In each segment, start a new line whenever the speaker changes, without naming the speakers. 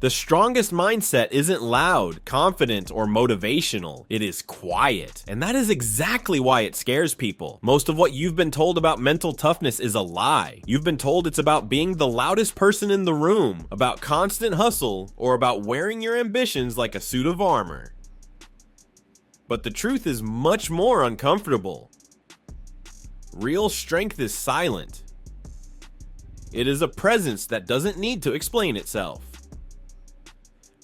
The strongest mindset isn't loud, confident, or motivational. It is quiet. And that is exactly why it scares people. Most of what you've been told about mental toughness is a lie. You've been told it's about being the loudest person in the room, about constant hustle, or about wearing your ambitions like a suit of armor. But the truth is much more uncomfortable. Real strength is silent. It is a presence that doesn't need to explain itself.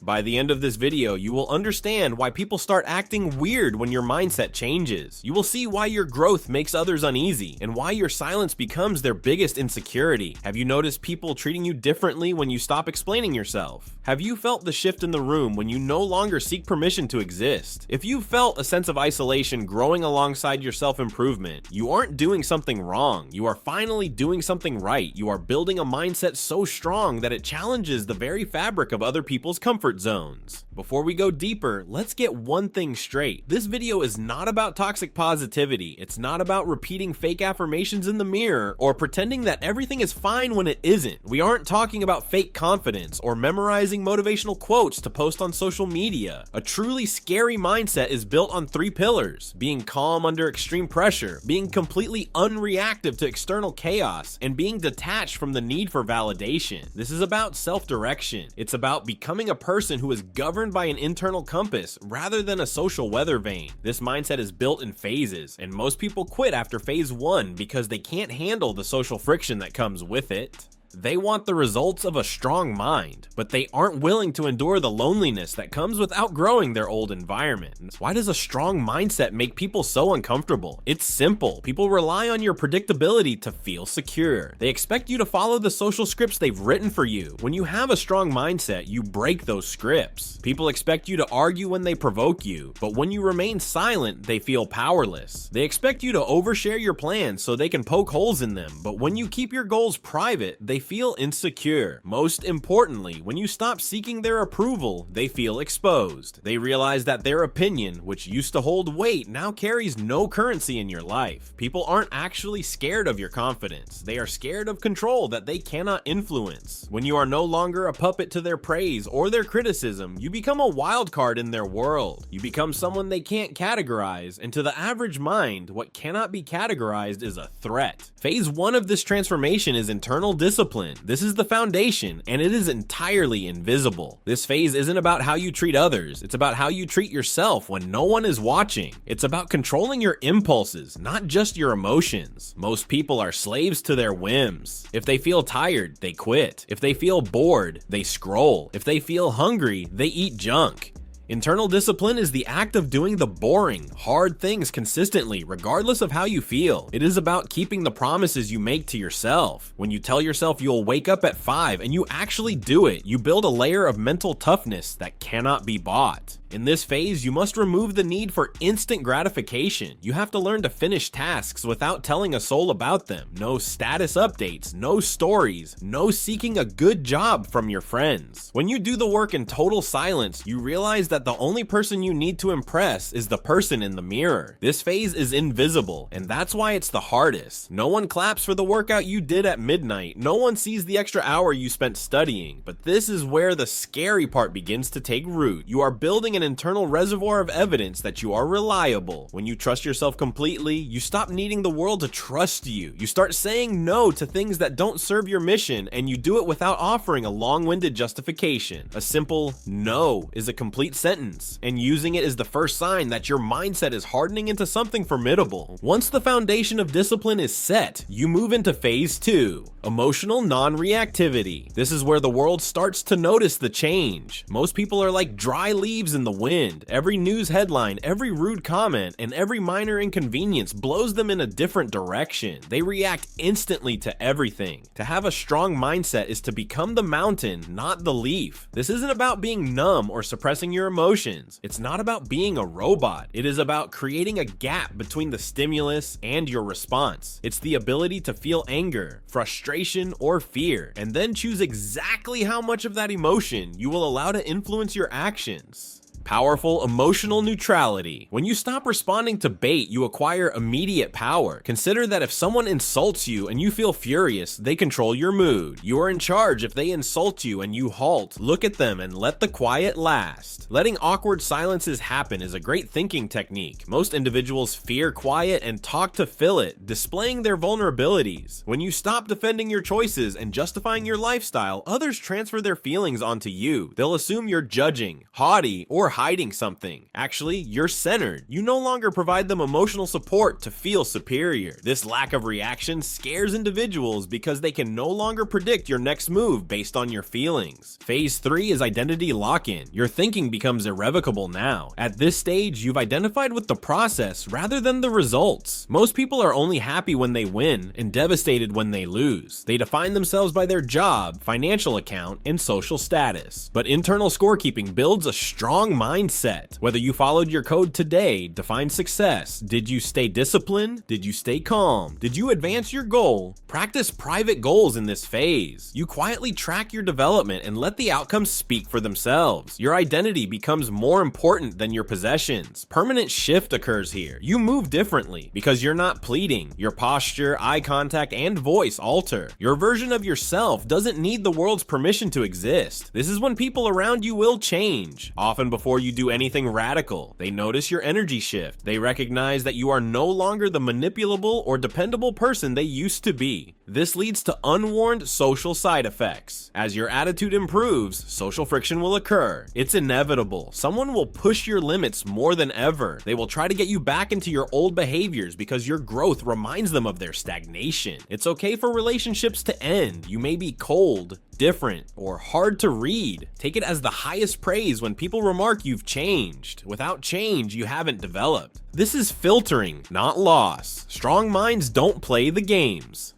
By the end of this video, you will understand why people start acting weird when your mindset changes. You will see why your growth makes others uneasy, and why your silence becomes their biggest insecurity. Have you noticed people treating you differently when you stop explaining yourself? Have you felt the shift in the room when you no longer seek permission to exist? If you felt a sense of isolation growing alongside your self-improvement, you aren't doing something wrong. You are finally doing something right. You are building a mindset so strong that it challenges the very fabric of other people's comfort zones. Before we go deeper, let's get one thing straight. This video is not about toxic positivity. It's not about repeating fake affirmations in the mirror or pretending that everything is fine when it isn't. We aren't talking about fake confidence or memorizing motivational quotes to post on social media. A truly scary mindset is built on 3 pillars: being calm under extreme pressure, being completely unreactive to external chaos, and being detached from the need for validation. This is about self-direction. It's about becoming a person who is governed by an internal compass rather than a social weather vane. This mindset is built in phases, and most people quit after phase 1 because they can't handle the social friction that comes with it. They want the results of a strong mind, but they aren't willing to endure the loneliness that comes with outgrowing their old environment. Why does a strong mindset make people so uncomfortable? It's simple. People rely on your predictability to feel secure. They expect you to follow the social scripts they've written for you. When you have a strong mindset, you break those scripts. People expect you to argue when they provoke you, but when you remain silent, they feel powerless. They expect you to overshare your plans so they can poke holes in them, but when you keep your goals private, they feel insecure. Most importantly, when you stop seeking their approval, they feel exposed. They realize that their opinion, which used to hold weight, now carries no currency in your life. People aren't actually scared of your confidence. They are scared of control that they cannot influence. When you are no longer a puppet to their praise or their criticism, you become a wild card in their world. You become someone they can't categorize, and to the average mind, what cannot be categorized is a threat. Phase 1 of this transformation is internal discipline. This is the foundation, and it is entirely invisible. This phase isn't about how you treat others. It's about how you treat yourself when no one is watching. It's about controlling your impulses, not just your emotions. Most people are slaves to their whims. If they feel tired, they quit. If they feel bored, they scroll. If they feel hungry, they eat junk. Internal discipline is the act of doing the boring, hard things consistently, regardless of how you feel. It is about keeping the promises you make to yourself. When you tell yourself you'll wake up at 5 and you actually do it, you build a layer of mental toughness that cannot be bought. In this phase, you must remove the need for instant gratification. You have to learn to finish tasks without telling a soul about them. No status updates, no stories, no seeking a good job from your friends. When you do the work in total silence, you realize that the only person you need to impress is the person in the mirror. This phase is invisible, and that's why it's the hardest. No one claps for the workout you did at midnight. No one sees the extra hour you spent studying. But this is where the scary part begins to take root. You are building an internal reservoir of evidence that you are reliable. When you trust yourself completely, you stop needing the world to trust you. You start saying no to things that don't serve your mission, and you do it without offering a long-winded justification. A simple no is a complete sentence, and using it is the first sign that your mindset is hardening into something formidable. Once the foundation of discipline is set, you move into phase 2, emotional non-reactivity. This is where the world starts to notice the change. Most people are like dry leaves in the wind. Every news headline, every rude comment, and every minor inconvenience blows them in a different direction. They react instantly to everything. To have a strong mindset is to become the mountain, not the leaf. This isn't about being numb or suppressing your emotions. It's not about being a robot. It is about creating a gap between the stimulus and your response. It's the ability to feel anger, frustration, or fear, and then choose exactly how much of that emotion you will allow to influence your actions. Powerful emotional neutrality. When you stop responding to bait, you acquire immediate power. Consider that if someone insults you and you feel furious, they control your mood. You are in charge if they insult you and you halt. Look at them and let the quiet last. Letting awkward silences happen is a great thinking technique. Most individuals fear quiet and talk to fill it, displaying their vulnerabilities. When you stop defending your choices and justifying your lifestyle, others transfer their feelings onto you. They'll assume you're judging, haughty, or hiding something. Actually, you're centered. You no longer provide them emotional support to feel superior. This lack of reaction scares individuals because they can no longer predict your next move based on your feelings. Phase 3 is identity lock-in. Your thinking becomes irrevocable now. At this stage, you've identified with the process rather than the results. Most people are only happy when they win and devastated when they lose. They define themselves by their job, financial account, and social status. But internal scorekeeping builds a strong mindset. Whether you followed your code today defines success. Did you stay disciplined? Did you stay calm? Did you advance your goal? Practice private goals in this phase. You quietly track your development and let the outcomes speak for themselves. Your identity becomes more important than your possessions. Permanent shift occurs here. You move differently because you're not pleading. Your posture, eye contact, and voice alter. Your version of yourself doesn't need the world's permission to exist. This is when people around you will change. Often before you do anything radical, they notice your energy shift. They recognize that you are no longer the manipulable or dependable person they used to be. This leads to unwarned social side effects. As your attitude improves, social friction will occur. It's inevitable. Someone will push your limits more than ever. They will try to get you back into your old behaviors because your growth reminds them of their stagnation. It's okay for relationships to end. You may be cold, different, or hard to read. Take it as the highest praise when people remark you've changed. Without change, you haven't developed. This is filtering, not loss. Strong minds don't play the games.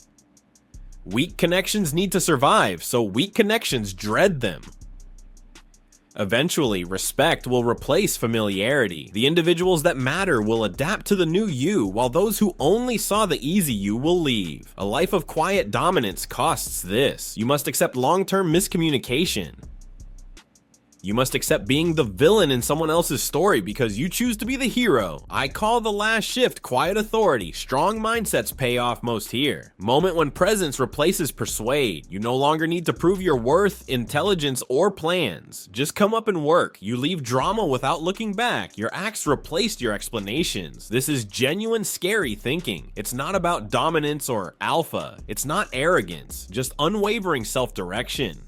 Weak connections need to survive, so weak connections dread them. Eventually, respect will replace familiarity. The individuals that matter will adapt to the new you, while those who only saw the easy you will leave. A life of quiet dominance costs this. You must accept long-term miscommunication. You must accept being the villain in someone else's story because you choose to be the hero. I call the last shift quiet authority. Strong mindsets pay off most here. Moment when presence replaces persuade. You no longer need to prove your worth, intelligence, or plans. Just come up and work. You leave drama without looking back. Your acts replaced your explanations. This is genuine scary thinking. It's not about dominance or alpha. It's not arrogance, just unwavering self-direction.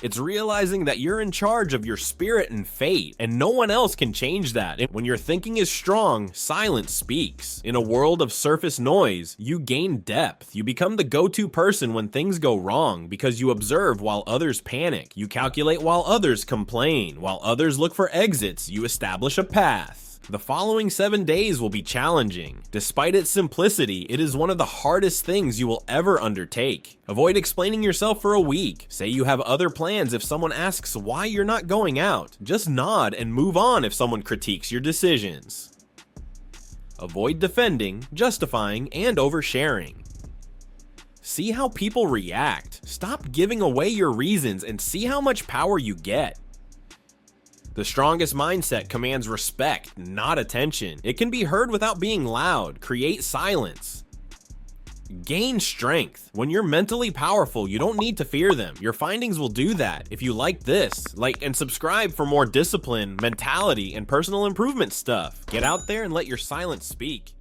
It's realizing that you're in charge of your spirit and fate, and no one else can change that. When your thinking is strong, silence speaks. In a world of surface noise, you gain depth. You become the go-to person when things go wrong because you observe while others panic. You calculate while others complain. While others look for exits, you establish a path. The following 7 days will be challenging. Despite its simplicity, it is one of the hardest things you will ever undertake. Avoid explaining yourself for a week. Say you have other plans if someone asks why you're not going out. Just nod and move on if someone critiques your decisions. Avoid defending, justifying, and oversharing. See how people react. Stop giving away your reasons and see how much power you get. The strongest mindset commands respect, not attention. It can be heard without being loud. Create silence. Gain strength. When you're mentally powerful, you don't need to fear them. Your findings will do that. If you like this, like and subscribe for more discipline, mentality, and personal improvement stuff. Get out there and let your silence speak.